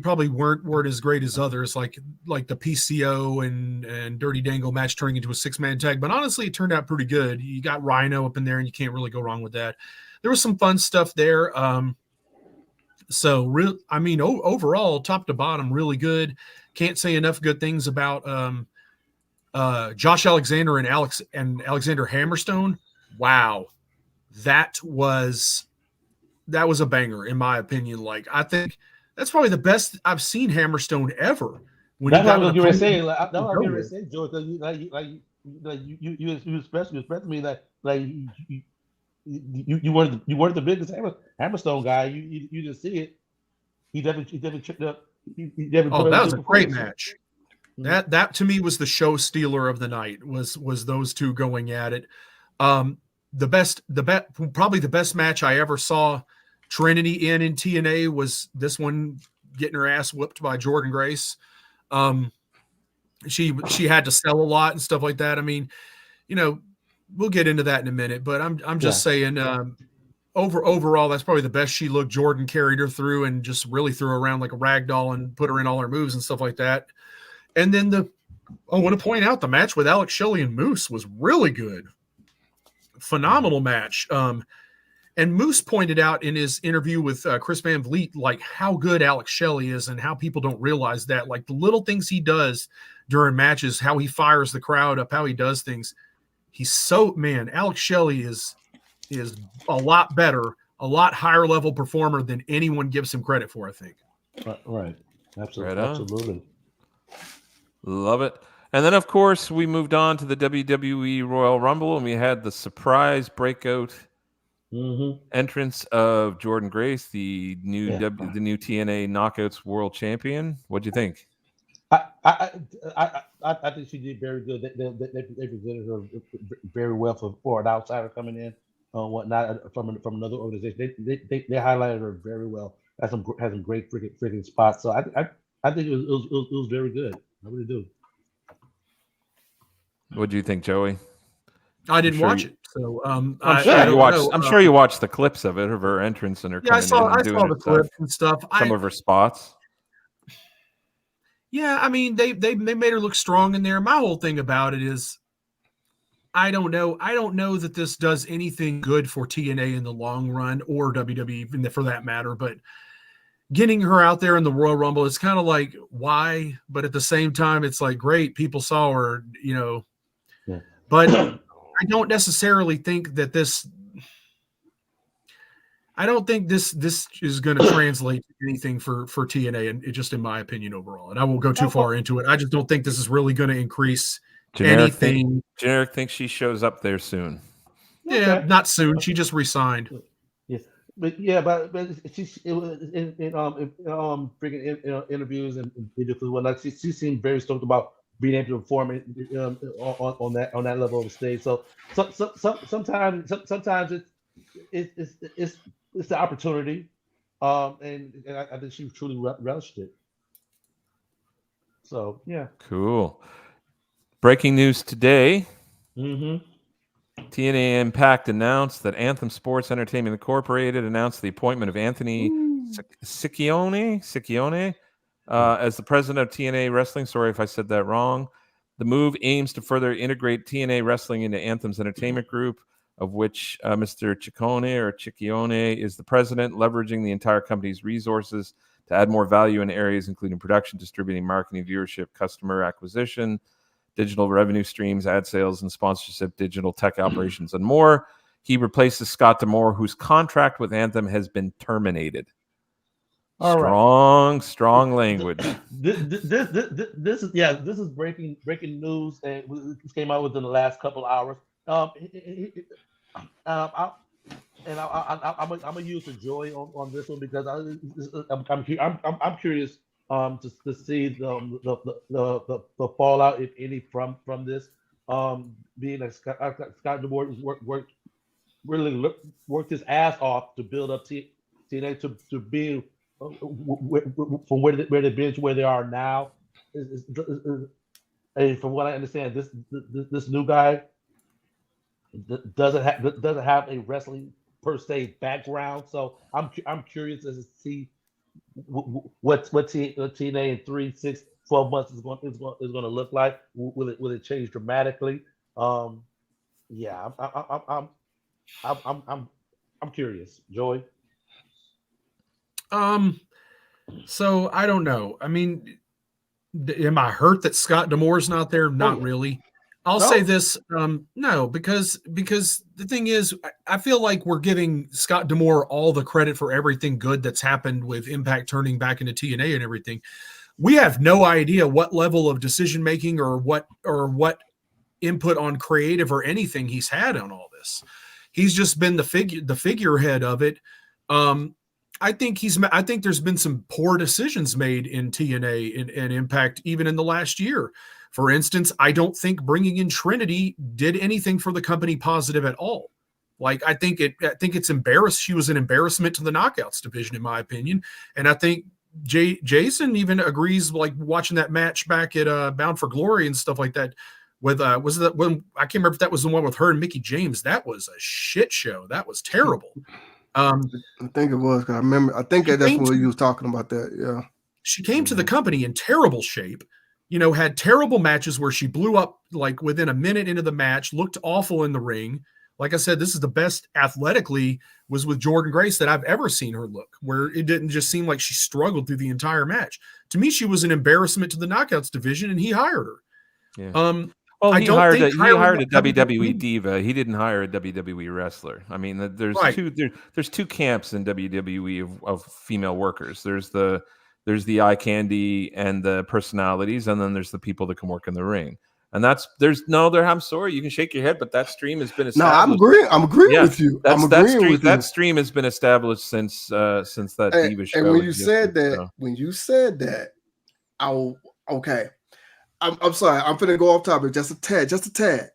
probably weren't as great as others, like the PCO and Dirty Dango match turning into a 6-man tag. But honestly, it turned out pretty good. You got Rhino up in there, and you can't really go wrong with that. There was some fun stuff there. Overall, top to bottom, really good. Can't say enough good things about Josh Alexander and Alexander Hammerstone. Wow, that was a banger in my opinion. Like, I think that's probably the best I've seen Hammerstone ever. That's what I was going to say. Joey. like you expressed to me that like you weren't the biggest Hammerstone guy. You didn't see it. He definitely tripped up. He definitely Oh, put that in a was a good great performance. match. Mhm. That to me was the show stealer of the night. Was those two going at it. Probably the best match I ever saw Trinity in TNA was this one, getting her ass whooped by Jordan Grace. She had to sell a lot and stuff like that. I mean, we'll get into that in a minute, but I'm Yeah. just saying, overall, that's probably the best she looked. Jordan carried her through and just really threw her around like a rag doll and put her in all her moves and stuff like that. And then I want to point out the match with Alex Shelley and Moose was really good. Phenomenal match. And Moose pointed out in his interview with Chris Van Vliet, like how good Alex Shelley is and how people don't realize that, like the little things he does during matches, how he fires the crowd up, how he does things. Alex Shelley is a lot better, a lot higher level performer than anyone gives him credit for, I think. Right. Absolutely. Right on. Absolutely. Love it. And then, of course, we moved on to the WWE Royal Rumble, and we had the surprise breakout entrance of Jordan Grace, the new TNA Knockouts World Champion. What'd you think? I think she did very good. They presented her very well for an outsider coming in, whatnot from another organization. They highlighted her very well. Has some great freaking spots. So I think it was very good. I really do. What do you think, Joey? I didn't sure watch you- it, so I'm sure you watched the clips of it, of her entrance and her Yeah, I coming in and doing saw the her stuff, clips and stuff. some of her spots. Yeah, I mean, they made her look strong in there. My whole thing about it is, I don't know that this does anything good for TNA in the long run, or WWE for that matter. But getting her out there in the Royal Rumble, it's kind of like, why? But at the same time, it's like, great, people saw her, Yeah. But I don't necessarily think that this. I don't think this is going to translate to anything for TNA, and just in my opinion overall. And I won't go too far into it. I just don't think this is really going to increase anything. Generic thinks she shows up there soon. Yeah, Okay. not soon. She just resigned. Yes, but it was in freaking interviews and videos and whatnot. She seemed very stoked about being able to perform on that level of the stage. So sometimes it's the opportunity, and I think she truly relished it. So yeah. Cool. Breaking news today. Mm-hmm. TNA Impact announced that Anthem Sports Entertainment Incorporated announced the appointment of Anthony Siccione as the president of TNA Wrestling. Sorry if I said that wrong. The move aims to further integrate TNA Wrestling into Anthem's entertainment group, of which Mr. Ciccione is the president, leveraging the entire company's resources to add more value in areas including production, distributing, marketing, viewership, customer acquisition, digital revenue streams, ad sales and sponsorship, digital tech operations, and more. He replaces Scott D'Amore, whose contract with Anthem has been terminated. Strong language. This is breaking news, and this came out within the last couple of hours. I'm gonna use the Joy on this one because I'm curious to see the fallout, if any, from this. Being that Scott D'Amore really worked his ass off to build up TNA to be from where they've been to where they are now. And from what I understand, this new guy doesn't have a wrestling per se background. So I'm curious as to see what TNA in 3, 6, 12 months is going to look like. Will it change dramatically? Yeah, I'm curious. Joey. So I don't know. I mean, am I hurt that Scott D'Amore's not there? Not really. I'll say this. No, because the thing is, I feel like we're giving Scott D'Amore all the credit for everything good that's happened with Impact turning back into TNA and everything. We have no idea what level of decision making or what input on creative or anything he's had on all this. He's just been the figurehead of it. I think there's been some poor decisions made in TNA and Impact even in the last year. For instance, I don't think bringing in Trinity did anything for the company positive at all. Like I think it's embarrassed. She was an embarrassment to the Knockouts division, in my opinion. And I think Jason even agrees. Like watching that match back at Bound for Glory and stuff like that. With was that when I can't remember if that was the one with her and Mickey James. That was a shit show. That was terrible. I think it was. I remember. I think that's what you was talking about. That yeah. She came to the company in terrible shape. Had terrible matches where she blew up like within a minute into the match. Looked awful in the ring. Like I said, this is the best athletically was with Jordynne Grace that I've ever seen her look. Where it didn't just seem like she struggled through the entire match. To me, she was an embarrassment to the Knockouts division, and he hired her. Yeah. Well, he hired a WWE diva. He didn't hire a WWE wrestler. I mean, there's two camps in WWE of female workers. There's the eye candy and the personalities, and then there's the people that can work in the ring. And I'm sorry, you can shake your head, but that stream has been established. No, I'm agreeing with you. That stream has been established since that diva show. And when you said that, okay. I'm sorry. I'm going to go off topic just a tad.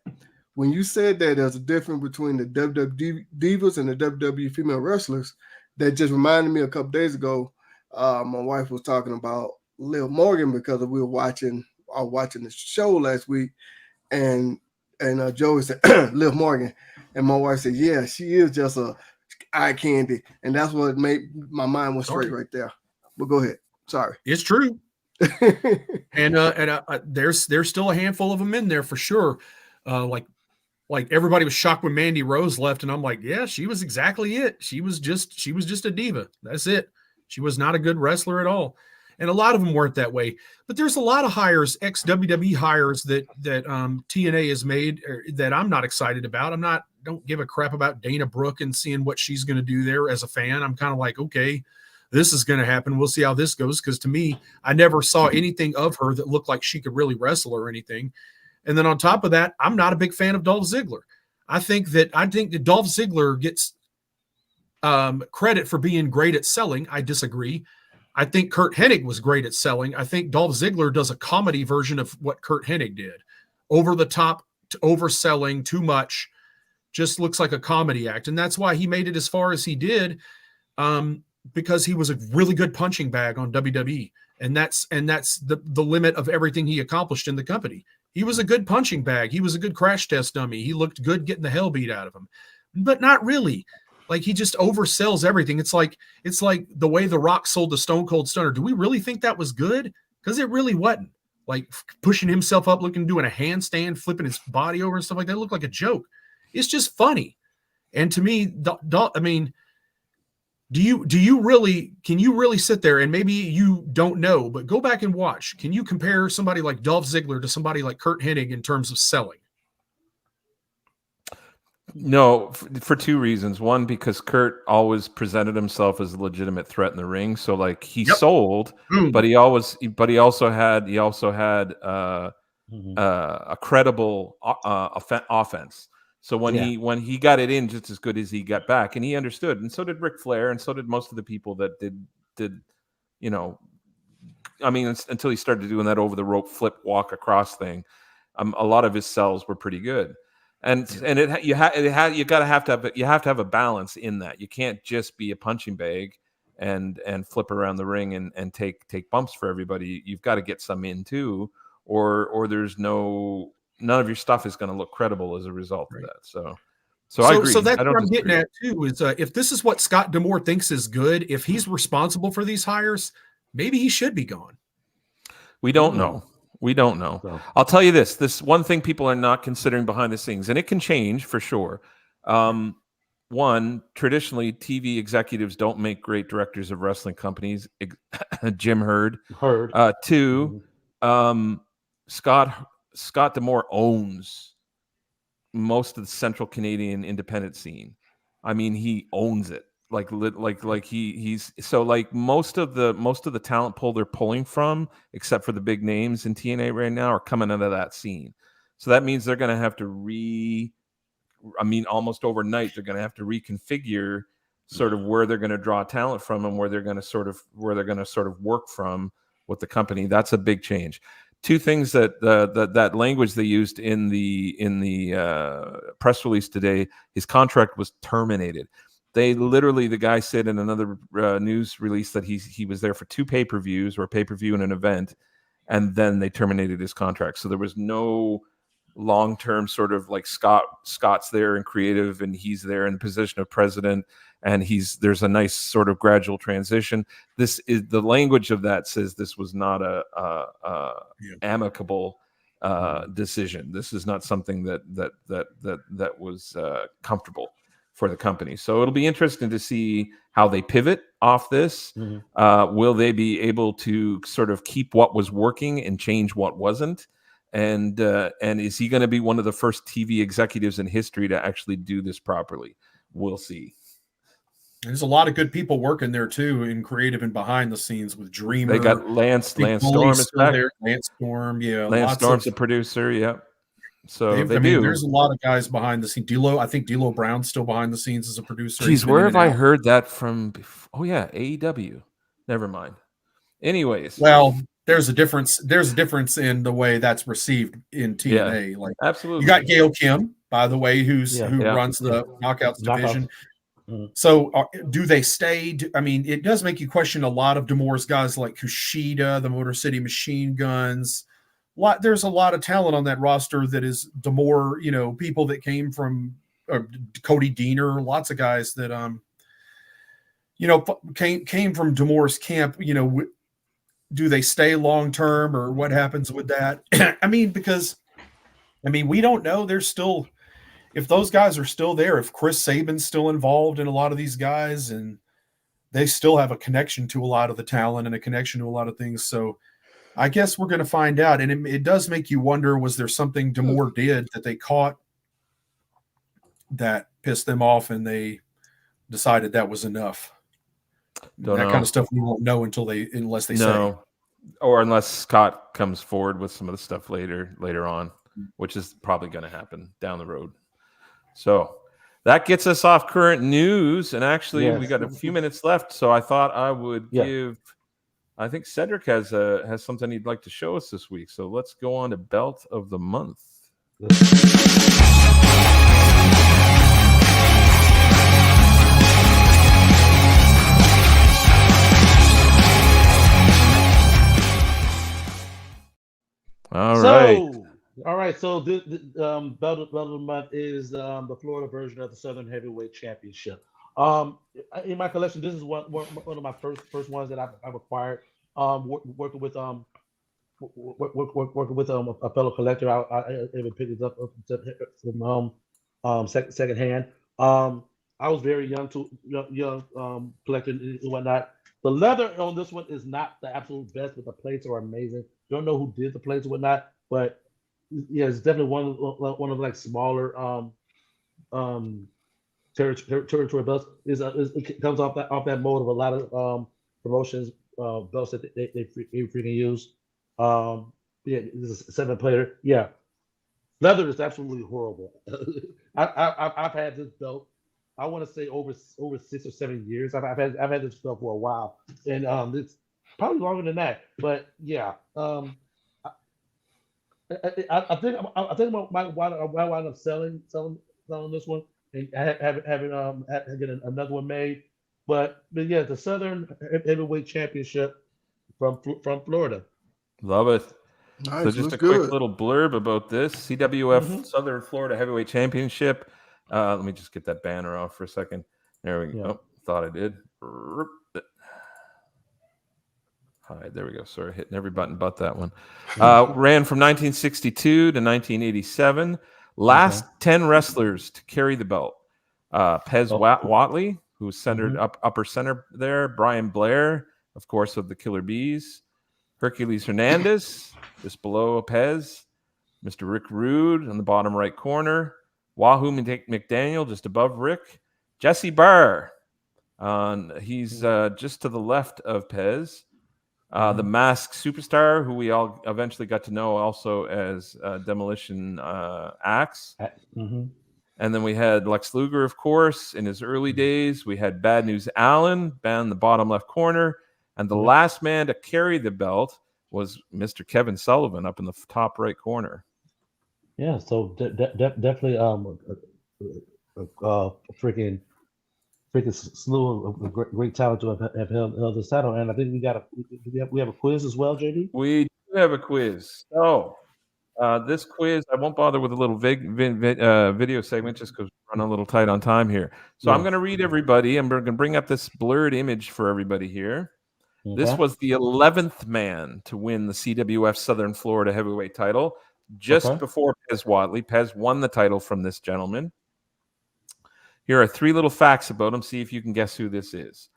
When you said that there's a difference between the WWE divas and the WWE female wrestlers, that just reminded me a couple days ago. My wife was talking about Liv Morgan because we were watching the show last week, and Joey said Liv Morgan, and my wife said, "Yeah, she is just a eye candy," and that's what made my mind went straight right there. But go ahead. Sorry, it's true. and there's still a handful of them in there for sure. Like everybody was shocked when Mandy Rose left, and I'm like, yeah, she was exactly it. She was just a diva. That's it. She was not a good wrestler at all. And a lot of them weren't that way. But there's a lot of hires, ex-WWE hires that TNA has made that I'm not excited about. Don't give a crap about Dana Brooke and seeing what she's going to do there as a fan. I'm kind of like, okay, this is going to happen. We'll see how this goes. Because to me, I never saw anything of her that looked like she could really wrestle or anything. And then on top of that, I'm not a big fan of Dolph Ziggler. I think that Dolph Ziggler gets credit for being great at selling. I disagree. I think Kurt Hennig was great at selling. I think Dolph Ziggler does a comedy version of what Kurt Hennig did. Over the top, overselling too much, just looks like a comedy act. And that's why he made it as far as he did. Because he was a really good punching bag on WWE. And that's the limit of everything he accomplished in the company. He was a good punching bag. He was a good crash test dummy. He looked good getting the hell beat out of him, but not really. Like he just oversells everything. It's like the way The Rock sold the Stone Cold Stunner. Do we really think that was good? Because it really wasn't. Like pushing himself up, doing a handstand, flipping his body over and stuff like that. It looked like a joke. It's just funny. And to me, can you really sit there, and maybe you don't know, but go back and watch. Can you compare somebody like Dolph Ziggler to somebody like Kurt Hennig in terms of selling? No, for two reasons. One, because Kurt always presented himself as a legitimate threat in the ring. So like he sold, but he also had a credible offense. So when he got it in just as good as he got back, and he understood, and so did Ric Flair, and so did most of the people that did, I mean, until he started doing that over the rope flip walk across thing, a lot of his sells were pretty good. And you have to have a balance in that. You can't just be a punching bag and flip around the ring and take bumps for everybody. You've got to get some in too, or there's none of your stuff is going to look credible as a result of that. So I agree. So that's what I'm getting at too. Is if this is what Scott D'Amore thinks is good, if he's responsible for these hires, maybe he should be gone. We don't know. So. I'll tell you this one thing people are not considering behind the scenes, and it can change for sure. One, traditionally, TV executives don't make great directors of wrestling companies. Jim Herd. Two, Scott D'Amore owns most of the Central Canadian independent scene. I mean, he owns it. He's so like most of the talent pool they're pulling from, except for the big names in TNA right now, are coming out of that scene. So that means they're going to have to almost overnight, they're going to have to reconfigure sort of where they're going to draw talent from and where they're going to sort of work from with the company. That's a big change. Two things that language they used in the press release today. His contract was terminated. They literally, the guy said in another news release that he was there for 2 pay-per-views, or a pay-per-view and an event, and then they terminated his contract. So there was no long-term sort of like Scott's there in creative, and he's there in the position of president, and there's a nice sort of gradual transition. This is the language of that says this was not a amicable decision. This is not something that was comfortable for the company. So it'll be interesting to see how they pivot off this. Will they be able to sort of keep what was working and change what wasn't? And is he going to be one of the first TV executives in history to actually do this properly? We'll see. There's a lot of good people working there too, in creative and behind the scenes with Dreamer. They got Lance Storm is back. There. Lance Storm, yeah. Lance Storm's a producer, yeah. So there's a lot of guys behind the scenes. I think D'Lo Brown's still behind the scenes as a producer. Geez, where have I heard that from? Oh yeah, AEW. Never mind. Anyways, well, there's a difference in the way that's received in TNA. Like, absolutely. You got Gail Kim, by the way, who runs the Knockouts division. So do they stay? It does make you question a lot of D'Amore's guys like Kushida, the Motor City Machine Guns. There's a lot of talent on that roster that is D'Amore, people that came from Cody Deaner, lots of guys that came from D'Amore's camp. Do they stay long term, or what happens with that? Because we don't know. There's still, if those guys are still there, if Chris Sabin's still involved in a lot of these guys, and they still have a connection to a lot of the talent and a connection to a lot of things. So I guess we're going to find out. And it does make you wonder, was there something D'Amore did that they caught that pissed them off and they decided that was enough? Kind of stuff we won't know unless they say. Or unless Scott comes forward with some of the stuff later on, which is probably going to happen down the road. So that gets us off current news. And actually, we got a few minutes left. So I thought I would give. I think Cedric has something he'd like to show us this week. So let's go on to Belt of the Month. All right. So the Belt of the Month is the Florida version of the Southern Heavyweight Championship. In my collection, this is one of my first ones that I've acquired. Working with a fellow collector, I even picked it up from secondhand. I was very young collecting and whatnot. The leather on this one is not the absolute best, but the plates are amazing. Don't know who did the plates or whatnot, but yeah, it's definitely one of like smaller territory belts. It comes off that mold of a lot of promotions belts that they freaking use. This is a 7-player. Yeah, leather is absolutely horrible. I've had this belt. I want to say over 6 or 7 years. I've had this belt for a while, and it's probably longer than that. But yeah, I think I might wind up selling this one and having getting another one made. But yeah, the Southern Heavyweight Championship from Florida. Love it. Nice, so just a quick little blurb about this CWF Southern Florida Heavyweight Championship. Let me just get that banner off for a second. There we go. Oh, thought I did. Hi, there we go. Sorry, hitting every button but that one. Ran from 1962 to 1987. Last 10 wrestlers to carry the belt. Pez Watley, who was centered upper center there. Brian Blair, of course, of the Killer Bees. Hercules Hernandez, just below Pez. Mr. Rick Rude on the bottom right corner. Wahoo McDaniel, just above Rick. Jesse Barr, he's just to the left of Pez. The Masked Superstar, who we all eventually got to know also as Demolition Axe. Mm-hmm. And then we had Lex Luger, of course, in his early days. We had Bad News Allen down in the bottom left corner. And the last man to carry the belt was Mr. Kevin Sullivan up in the top right corner. Yeah, so definitely freaking slew of great talent to have held this title. And I think we have a quiz as well, JD. We do have a quiz. So this quiz, I won't bother with a little video segment just because we're running a little tight on time here. So I'm going to read everybody. I'm going to bring up this blurred image for everybody here. Okay. This was the 11th man to win the CWF Southern Florida Heavyweight title just before Pez Whatley. Pez won the title from this gentleman. Here are 3 little facts about him. See if you can guess who this is.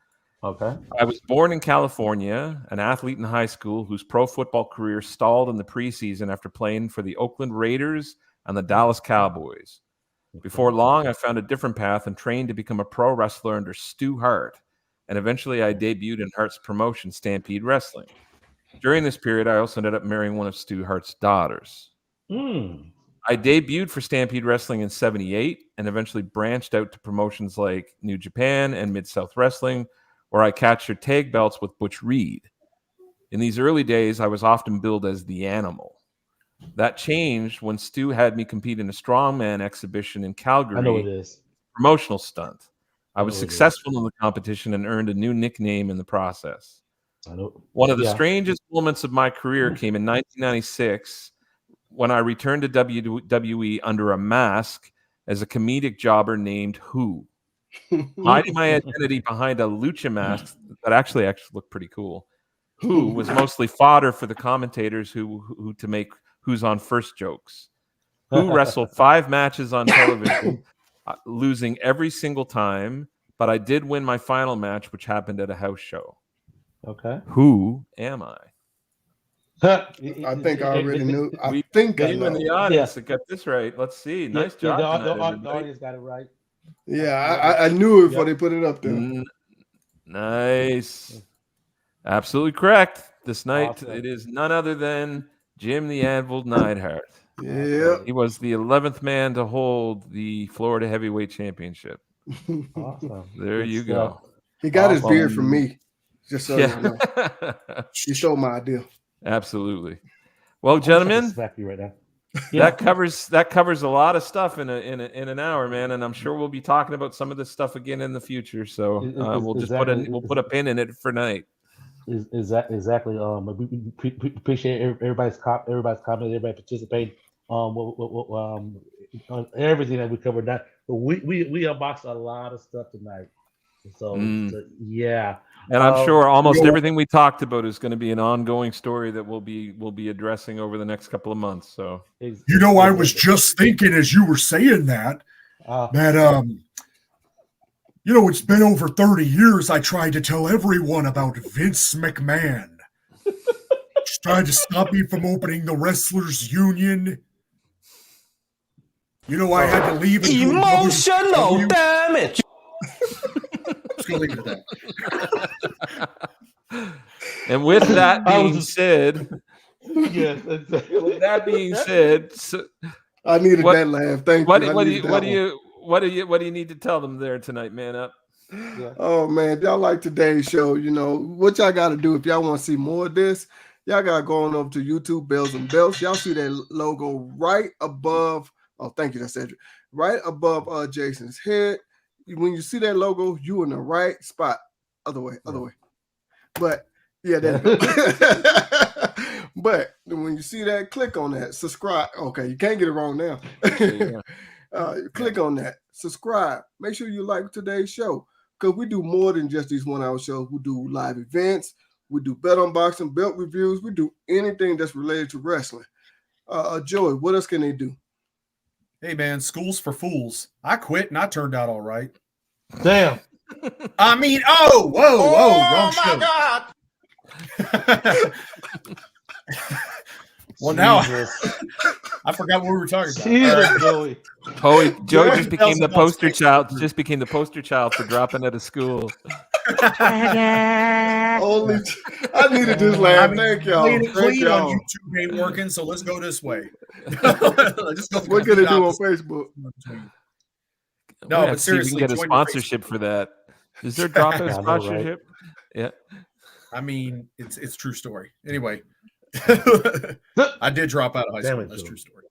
Okay. I was born in California, an athlete in high school whose pro football career stalled in the preseason after playing for the Oakland Raiders and the Dallas Cowboys. Before long, I found a different path and trained to become a pro wrestler under Stu Hart. And eventually I debuted in Hart's promotion, Stampede Wrestling. During this period, I also ended up marrying one of Stu Hart's daughters. I debuted for Stampede Wrestling in 78 and eventually branched out to promotions like New Japan and Mid-South Wrestling, where I captured tag belts with Butch Reed. In these early days, I was often billed as the Animal. That changed when Stu had me compete in a strongman exhibition in Calgary. I know it is. Promotional stunt. I was successful in the competition and earned a new nickname in the process. One of the strangest moments of my career came in 1996 when I returned to WWE under a mask as a comedic jobber named Who. Hiding my identity behind a lucha mask that actually looked pretty cool. Who was mostly fodder for the commentators who to make Who's on First jokes. Who wrestled 5 matches on television, losing every single time, but I did win my final match, which happened at a house show. Okay. Who am I? I think I already knew. I think I know. In the audience that got this right. Let's see. Nice job. The audience got it right. Yeah, I knew it before they put it up there. Nice. Absolutely correct. This night, it is none other than Jim the Anvil Neidhart. Yeah. He was the 11th man to hold the Florida Heavyweight Championship. Awesome. There you go. He got his beard from me. Just so you know. He stole my idea. Absolutely. Well, gentlemen, right now. that covers a lot of stuff in an hour, man, and I'm sure we'll be talking about some of this stuff again in the future. So we'll just put a pin in it for night. Exactly. We appreciate everybody's comment, everybody participating. On everything that we covered. That we unboxed a lot of stuff tonight. So yeah. And I'm sure almost everything we talked about is going to be an ongoing story that we'll be addressing over the next couple of months. So I was just thinking as you were saying that it's been over 30 years. I tried to tell everyone about Vince McMahon. Just tried to stop me from opening the Wrestlers Union. I had to leave. Emotional damage. Just gonna leave it at that. And with that being said, yes, exactly. With that being said, I needed that laugh. Thank you. What do you need to tell them there tonight, man up? Yeah. Oh man, y'all like today's show? What y'all got to do if y'all want to see more of this? Y'all got to go on over to YouTube, Bells and Belts. Y'all see that logo right above. Oh, thank you, that's Cedric. Right above Jason's head. When you see that logo, you in the right spot. Other way. But yeah, but when you see that, click on that. Subscribe. Okay, you can't get it wrong now. Click on that. Subscribe. Make sure you like today's show because we do more than just these 1-hour shows. We do live events. We do belt unboxing, belt reviews. We do anything that's related to wrestling. Joey, what else can they do? Hey, man, school's for fools. I quit and I turned out all right. Damn. I mean, wrong show. God. Well, now I forgot what we were talking about. Jesus, Joey just became the poster child. Just became the poster child for dropping out of school. Only I needed this laugh. Thank y'all. Playing it Thank clean on y'all. YouTube ain't working, so let's go this way. Let's go What can they do on opposite. Facebook? No, We'd but have to see if we seriously, can get a join your sponsorship for that. Is there drop in I know, right? sponsorship? Yeah. I mean, it's true story. Anyway, I did drop out of high Damn school. it, That's Joe. true story.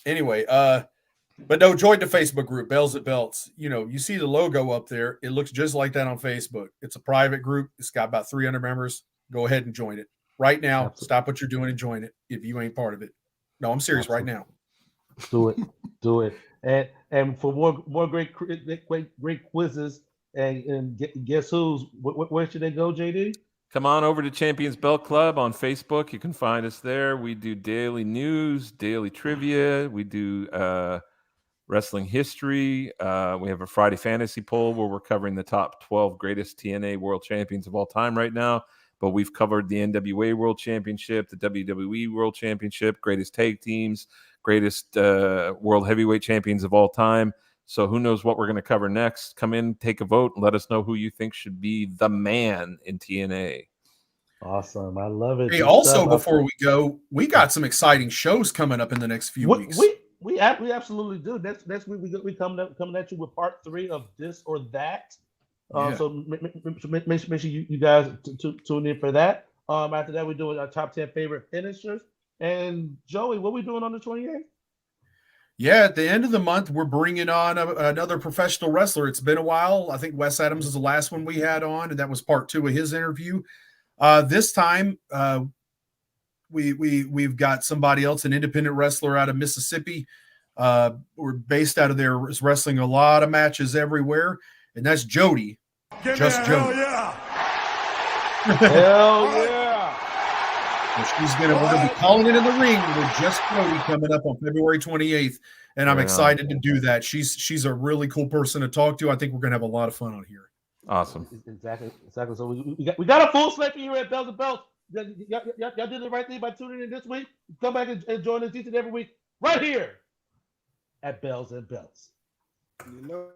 Anyway, but no, join the Facebook group, Bells at Belts. You know, you see the logo up there. It looks just like that on Facebook. It's a private group. It's got about 300 members. Go ahead and join it right now. Absolutely. Stop what you're doing and join it if you ain't part of it. No, I'm serious right now. Do it, do it, and for more great quizzes and guess who's where should they go, JD? Come on over to Champions Belt Club on Facebook. You can find us there. We do daily news, daily trivia. We do wrestling history. We have a Friday fantasy poll where we're covering the top 12 greatest TNA world champions of all time right now. But we've covered the NWA World Championship, the WWE World Championship, greatest tag teams, greatest world heavyweight champions of all time. So who knows what we're going to cover next? Come in, take a vote, and let us know who you think should be the man in TNA. Awesome, I love it. Hey, Good also stuff. before we go, we got some exciting shows coming up in the next few weeks. We absolutely do. Next week we coming at you with part 3 of This or That. Yeah. So make sure you guys tune in for that. After that, we're doing our top 10 favorite finishers. And Joey, what are we doing on the 28th? Yeah, at the end of the month, we're bringing on another professional wrestler. It's been a while. I think Wes Adams is the last one we had on, and that was part 2 of his interview. This time, we've got somebody else, an independent wrestler out of Mississippi. We're based out of there, is wrestling a lot of matches everywhere, and that's Jody. Just Jody. Hell yeah! And we're gonna be calling it in the ring with Just Jody coming up on February 28th, and I'm Right on. excited to do that. She's a really cool person to talk to. I think we're gonna have a lot of fun on here. Awesome. Exactly. So we got a full slate for you at Bells and Belts. Y'all did the right thing by tuning in this week. Come back and join us each and every week right here at Bells and Belts. You know.